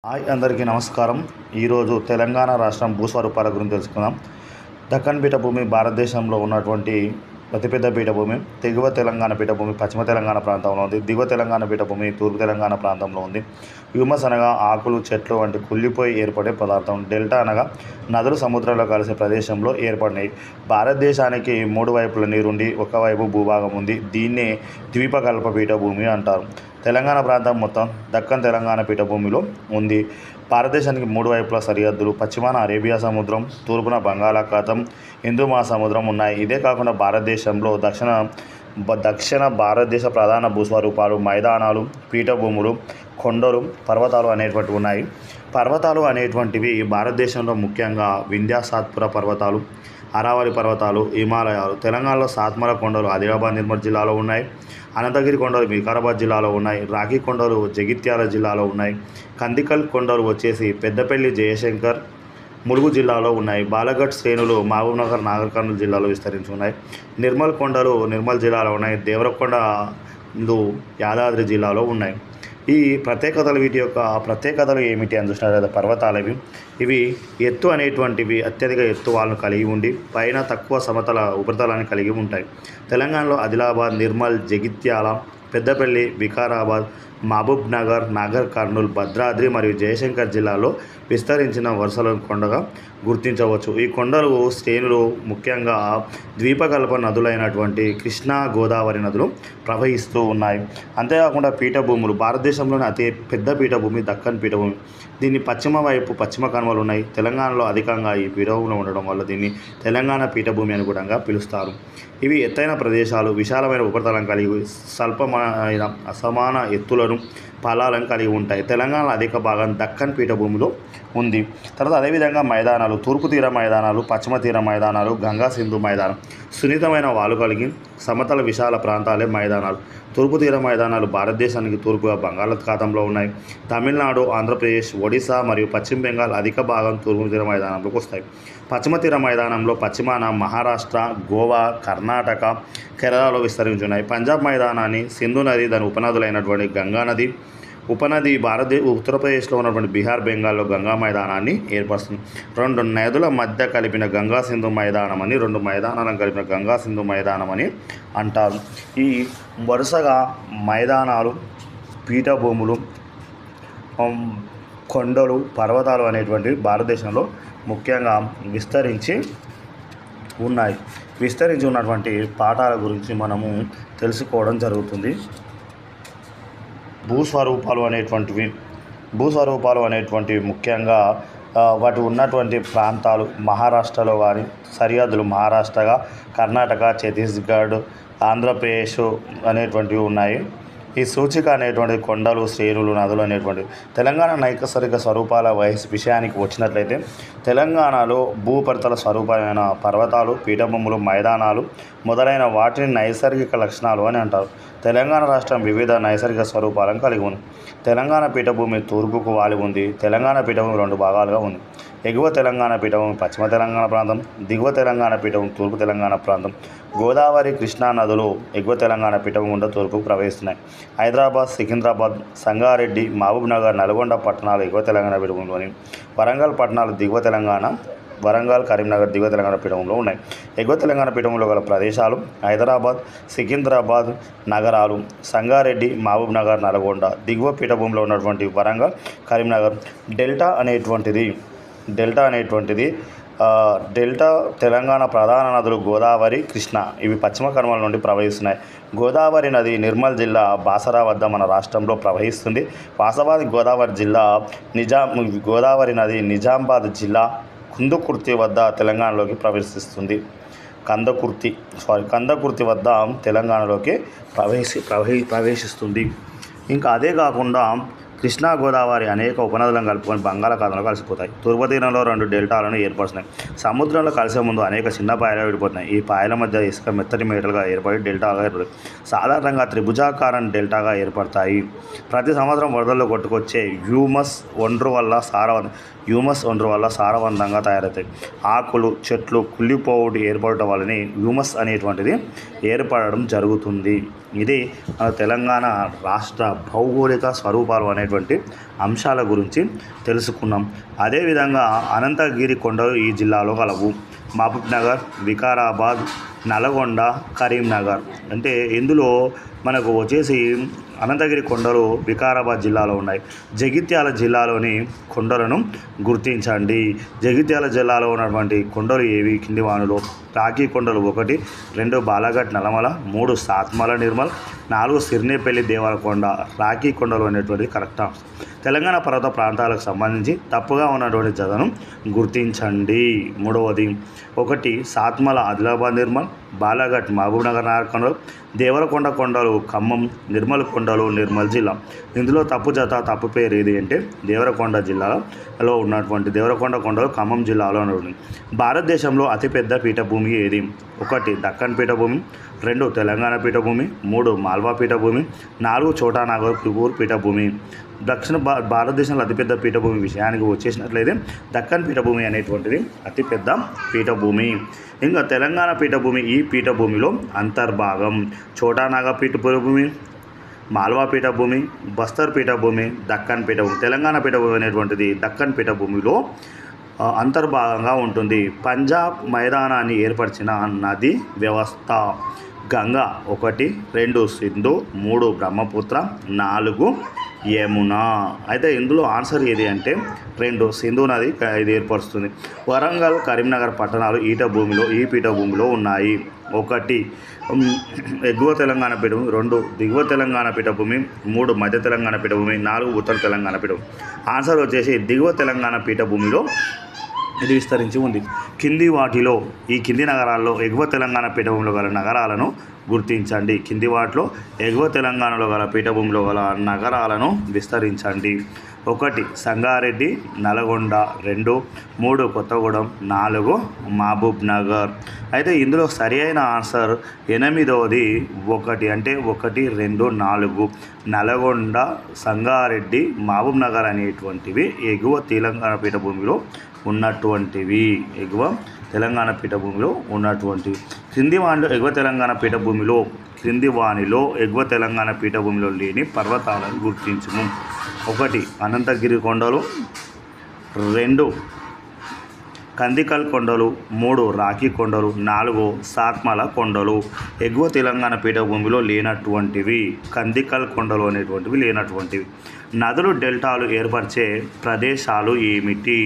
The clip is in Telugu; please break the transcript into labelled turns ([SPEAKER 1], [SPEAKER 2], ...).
[SPEAKER 1] హాయ్ అందరికీ నమస్కారం. ఈరోజు తెలంగాణ రాష్ట్రం భూస్వరూపాల గురించి తెలుసుకుందాం. దక్కన్ పీఠభూమి భారతదేశంలో ఉన్నటువంటి అతిపెద్ద పీఠభూమి. దిగువ తెలంగాణ పీఠభూమి పశ్చిమ తెలంగాణ ప్రాంతంలో ఉంది. దిగువ తెలంగాణ పీఠభూమి తూర్పు తెలంగాణ ప్రాంతంలో ఉంది. హ్యూమస్ అనగా ఆకులు, చెట్లు వంటి కుళ్ళిపోయి ఏర్పడే పదార్థం. డెల్టా అనగా నదులు సముద్రాల్లో కలిసే ప్రదేశంలో ఏర్పడినాయి. భారతదేశానికి మూడు వైపుల నీరుండి ఒకవైపు భూభాగం ఉంది. దీన్నే ద్వీపకల్ప పీఠభూమి అంటారు. తెలంగాణ ప్రాంతం మొత్తం దక్కన్ తెలంగాణ పీఠభూమిలో ఉంది. భారతదేశానికి మూడు వైపులా సరిహద్దులు. పశ్చిమాన అరేబియా సముద్రం, తూర్పున బంగాళాఖాతం, హిందూ మహాసముద్రం ఉన్నాయి. ఇదే కాకుండా భారతదేశంలో దక్షిణ భారతదేశ ప్రధాన భూస్వరూపాలు మైదానాలు, పీఠభూములు, కొండలు, పర్వతాలు అనేటువంటివి ఉన్నాయి. పర్వతాలు అనేటువంటివి భారతదేశంలో ముఖ్యంగా వింధ్య సాత్పుర పర్వతాలు, అరావళి పర్వతాలు, హిమాలయాలు. తెలంగాణలో సాత్మల కొండలు ఆదిలాబాద్, నిర్మల్ జిల్లాలో ఉన్నాయి. అనంతగిరి కొండలు వికారాబాద్ జిల్లాలో ఉన్నాయి. రాఖీ కొండలు జగిత్యాల జిల్లాలో ఉన్నాయి. కందికల్ కొండలు వచ్చేసి పెద్దపల్లి, జయశంకర్, ములుగు జిల్లాలో ఉన్నాయి. బాలఘట్ శ్రేణులు మహబూబ్నగర్, నాగర్ కర్నూలు జిల్లాలో విస్తరించి ఉన్నాయి. నిర్మల్ కొండలు నిర్మల్ జిల్లాలో ఉన్నాయి. దేవరకొండలు యాదాద్రి జిల్లాలో ఉన్నాయి. ఈ ప్రత్యేకతలు, వీటి యొక్క ప్రత్యేకతలు ఏమిటి అని చూసినట్లయితే పర్వతాలవి. ఇవి ఎత్తు అనేటువంటివి అత్యధిక ఎత్తు వాళ్ళను కలిగి ఉండి పైన తక్కువ సమతల ఉపరితలాన్ని కలిగి ఉంటాయి. తెలంగాణలో ఆదిలాబాద్, నిర్మల్, జగిత్యాల, పెద్దపల్లి, వికారాబాద్, మహబూబ్ నగర్, నాగర్ కర్నూల్, భద్రాద్రి మరియు జయశంకర్ జిల్లాలో విస్తరించిన వరుసల కొండగా గుర్తించవచ్చు. ఈ కొండలు శ్రేణులు ముఖ్యంగా ద్వీపకల్ప నదులైనటువంటి కృష్ణా, గోదావరి నదులు ప్రవహిస్తూ ఉన్నాయి. అంతేకాకుండా పీఠభూములు. భారతదేశంలోని అతి పెద్ద పీఠభూమి దక్కన్ పీఠభూమి. దీన్ని పశ్చిమ వైపు పశ్చిమ కనుమలు ఉన్నాయి. తెలంగాణలో అధికంగా ఈ పీఠభూమిలో ఉండడం వల్ల దీన్ని తెలంగాణ పీఠభూమి అని కూడా పిలుస్తారు. ఇవి ఎత్తైన ప్రదేశాలు, విశాలమైన ఉపరితలం కలిగి స్వల్పమైన అసమాన ఎత్తులను, ఫలాలను కలిగి ఉంటాయి. తెలంగాణలో అధిక భాగం దక్కన్ పీఠభూమిలో ఉంది. తర్వాత అదేవిధంగా మైదానాలు. తూర్పు తీర మైదానాలు, పశ్చిమ తీర మైదానాలు, గంగా సింధు మైదానం. సున్నితమైన వాలు కలిగి సమతల విశాల ప్రాంతాలే మైదానాలు. తూర్పు తీర మైదానాలు భారతదేశానికి తూర్పుగా బంగాళాఖాతంలో ఉన్నాయి. తమిళనాడు, ఆంధ్రప్రదేశ్, ఒడిశా మరియు పశ్చిమ బెంగాల్ అధిక భాగం తూర్పు తీర మైదానంలోకి వస్తాయి. పశ్చిమ తీర మైదానంలో పశ్చిమాన మహారాష్ట్ర, గోవా, కర్ణాటక, కేరళలో విస్తరించున్నాయి. పంజాబ్ మైదానాన్ని సింధు నది, దాని ఉపనదులైనటువంటి గంగా నది ఉపనది ఉత్తరప్రదేశ్లో ఉన్నటువంటి బీహార్, బెంగాల్లో గంగా మైదానాన్ని ఏర్పరుస్తుంది. రెండు నదుల మధ్య కలిపిన గంగా సింధు మైదానం అని, రెండు మైదానాలను కలిపిన గంగా సింధు మైదానం అని అంటారు. ఈ వరుసగా మైదానాలు, పీఠభూములు, కొండలు, పర్వతాలు అనేటువంటివి భారతదేశంలో ముఖ్యంగా విస్తరించి ఉన్నటువంటి పాఠాల గురించి మనము తెలుసుకోవడం జరుగుతుంది. భూస్వరూపాలు అనేటువంటివి ముఖ్యంగా వాటి ఉన్నటువంటి ప్రాంతాలు మహారాష్ట్రలో కానీ సరిహద్దులు మహారాష్ట్రగా, కర్ణాటక, ఛత్తీస్గఢ్, ఆంధ్రప్రదేశ్ అనేటువంటివి ఉన్నాయి. ఈ సూచిక అనేటువంటిది కొండలు, శ్రేణులు, నదులు అనేటువంటివి. తెలంగాణ నైసర్గిక స్వరూపాల విషయానికి వచ్చినట్లయితే తెలంగాణలో భూపరితల స్వరూపమైన పర్వతాలు, పీఠభూములు, మైదానాలు మొదలైన వాటిని నైసర్గిక లక్షణాలు అని అంటారు. తెలంగాణ రాష్ట్రం వివిధ నైసర్గిక స్వరూపాలను కలిగి ఉంది. తెలంగాణ పీఠభూమి తూర్పుకు వాలి ఉంది. తెలంగాణ పీఠభూమి రెండు భాగాలుగా ఉంది. ఎగువ తెలంగాణ పీఠభూమి పశ్చిమ తెలంగాణ ప్రాంతం, దిగువ తెలంగాణ పీఠభూమి తూర్పు తెలంగాణ ప్రాంతం. గోదావరి, కృష్ణా నదులు ఎగువ తెలంగాణ పీఠభూమి గుండా తూర్పుకు ప్రవహిస్తున్నాయి. హైదరాబాద్, సికింద్రాబాద్, సంగారెడ్డి, మహబూబ్ నగర్, నల్గొండ పట్టణాలు ఎగువ తెలంగాణ పీఠభూమిలోని, వరంగల్ పట్టణాలు దిగువ తెలంగాణ, వరంగల్, కరీంనగర్ దిగువ తెలంగాణ పీఠభూమిలో ఉన్నాయి. ఎగువ తెలంగాణ పీఠభూమిలో గల ప్రదేశాలు హైదరాబాద్, సికింద్రాబాద్ నగరాలు, సంగారెడ్డి, మహబూబ్ నగర్, నల్గొండ. దిగువ పీఠభూమిలో ఉన్నటువంటి వరంగల్, కరీంనగర్. డెల్టా అనేటువంటిది తెలంగాణ ప్రధాన నదులు గోదావరి, కృష్ణ. ఇవి పశ్చిమ కనుమల నుండి ప్రవహిస్తున్నాయి. గోదావరి నది నిర్మల్ జిల్లా బాసరా వద్ద మన రాష్ట్రంలో ప్రవహిస్తుంది. గోదావరి నది నిజామాబాద్ జిల్లా కందుకుర్తి వద్ద తెలంగాణలోకి కందకుర్తి వద్ద తెలంగాణలోకి ప్రవేశిస్తుంది. ఇంకా అదే కాకుండా కృష్ణా, గోదావరి అనేక ఉపనదులను కలుపుకొని బంగాళాఖాతంలో కలిసిపోతాయి. తూర్పు తీరంలో రెండు డెల్టాలను ఏర్పరుస్తున్నాయి. సముద్రంలో కలిసే ముందు అనేక చిన్న పాయలు విడిపోతున్నాయి. ఈ పాయల మధ్య ఇసుక మెత్తటి మేటలుగా ఏర్పడి డెల్టాగా ఏర్పడతాయి. సాధారణంగా త్రిభుజాకారం డెల్టాగా ఏర్పడతాయి. ప్రతి సంవత్సరం వరదల్లో కొట్టుకొచ్చే హ్యూమస్ ఒండ్రు వల్ల సారవంతంగా తయారవుతాయి. ఆకులు, చెట్లు కుళ్ళిపోవుడు ఏర్పడటం వల్లనే హ్యూమస్ అనేటువంటిది ఏర్పడడం జరుగుతుంది. ఇది మన తెలంగాణ రాష్ట్ర భౌగోళిక స్వరూపాలు అనేటువంటి అనేటువంటి అంశాల గురించి తెలుసుకున్నాం. అదేవిధంగా అనంతగిరి కొండలు ఈ జిల్లాలో కలవు. మహబూబ్నగర్, వికారాబాద్, నల్గొండ, కరీంనగర్. అంటే ఇందులో మనకు వచ్చేసి అనంతగిరి కొండలు వికారాబాద్ జిల్లాలో ఉన్నాయి. జగిత్యాల జిల్లాలోని కొండలను గుర్తించండి. జగిత్యాల జిల్లాలో ఉన్నటువంటి కొండలు ఏవి కింది వానులో? రాఖీ కొండలు 1, 2 బాలాఘట్ నల్లమల, 3 సాత్మల నిర్మల్, 4 సిర్నేపల్లి దేవరకొండ. రాఖీ కొండలు అనేటువంటిది కరెక్ట్ ఆన్సర్. తెలంగాణ పర్వత ప్రాంతాలకు సంబంధించి తప్పుగా ఉన్నటువంటి జతను గుర్తించండి. 3వది 1 సాత్మల ఆదిలాబాద్ నిర్మల్, బాలాఘట్ మహబూబ్నగర్ నాగర్కర్నూల్, దేవరకొండ కొండలు ఖమ్మం, నిర్మల్ కొండలు నిర్మల్ జిల్లా. ఇందులో తప్పు జత తప్పు పేరు ఏది అంటే దేవరకొండ జిల్లాలో ఉన్నటువంటి దేవరకొండ కొండలు ఖమ్మం జిల్లాలో ఉంటుంది. భారతదేశంలో అతిపెద్ద పీఠభూమి ఏది? 1 దక్కన్ పీఠభూమి, 2 తెలంగాణ పీఠభూమి, 3 మాల్వా పీఠభూమి, 4 చోటానాగర్ పీఠభూమి. దక్షిణ భారతదేశంలో అతిపెద్ద పీఠభూమి విషయానికి వచ్చేసినట్లయితే దక్కన్ పీఠభూమి అనేటువంటిది అతిపెద్ద పీఠభూమి. ఇంకా తెలంగాణ పీఠభూమి ఈ పీఠభూమిలో అంతర్భాగం. చోటానాగర్ పీఠభూమి, మాల్వా పీఠభూమి, బస్తర్ పీఠభూమి, దక్కన్ పీఠభూమి. తెలంగాణ పీఠభూమి అనేటువంటిది దక్కన్ పీఠభూమిలో అంతర్భాగంగా ఉంటుంది. పంజాబ్ మైదానాన్ని ఏర్పరిచిన నది వ్యవస్థ. గంగా 1, 2 సింధు, 3 బ్రహ్మపుత్ర, 4 యమున. అయితే ఇందులో ఆన్సర్ ఏది అంటే 2 సింధు నది ఇది ఏర్పరుస్తుంది. వరంగల్, కరీంనగర్ పట్టణాలు ఈ పీఠభూమిలో ఉన్నాయి. 1 ఎగువ తెలంగాణ పీఠభూమి, 2 దిగువ తెలంగాణ పీఠభూమి, 3 మధ్య తెలంగాణ పీఠభూమి, 4 ఉత్తర తెలంగాణ పీఠభూమి. ఆన్సర్ వచ్చేసి దిగువ తెలంగాణ పీఠభూమిలో ఇది విస్తరించి ఉంది. ఈ కింది నగరాల్లో ఎగువ తెలంగాణ పీఠభూమిలో గల నగరాలను గుర్తించండి. కింది వాటిలో ఎగువ తెలంగాణలో గల పీఠభూమిలో గల నగరాలను విస్తరించండి. 1 సంగారెడ్డి, నల్గొండ, 2 3 కొత్తగూడెం, 4 మహబూబ్ నగర్. అయితే ఇందులో సరి అయిన ఆన్సర్ 8వది 1 అంటే 1, 2, 4 నల్గొండ, సంగారెడ్డి, మహబూబ్ నగర్ అనేటువంటివి ఎగువ తెలంగాణ పీఠభూమిలో ఉన్నటువంటివి. క్రింది వానిలో ఎగువ తెలంగాణ పీఠభూమిలో లేని పర్వతాలను గుర్తించుము. 1 అనంతగిరి కొండలు, 2 కందికల్ కొండలు, 3 రాఖీ కొండలు, 4 సాత్మల కొండలు. ఎగువ తెలంగాణ పీఠభూమిలో లేనటువంటివి కందికల్ కొండలు అనేటువంటివి లేనటువంటివి. నదులు డెల్టాలు ఏర్పరిచే ప్రదేశాలు ఏమిటి?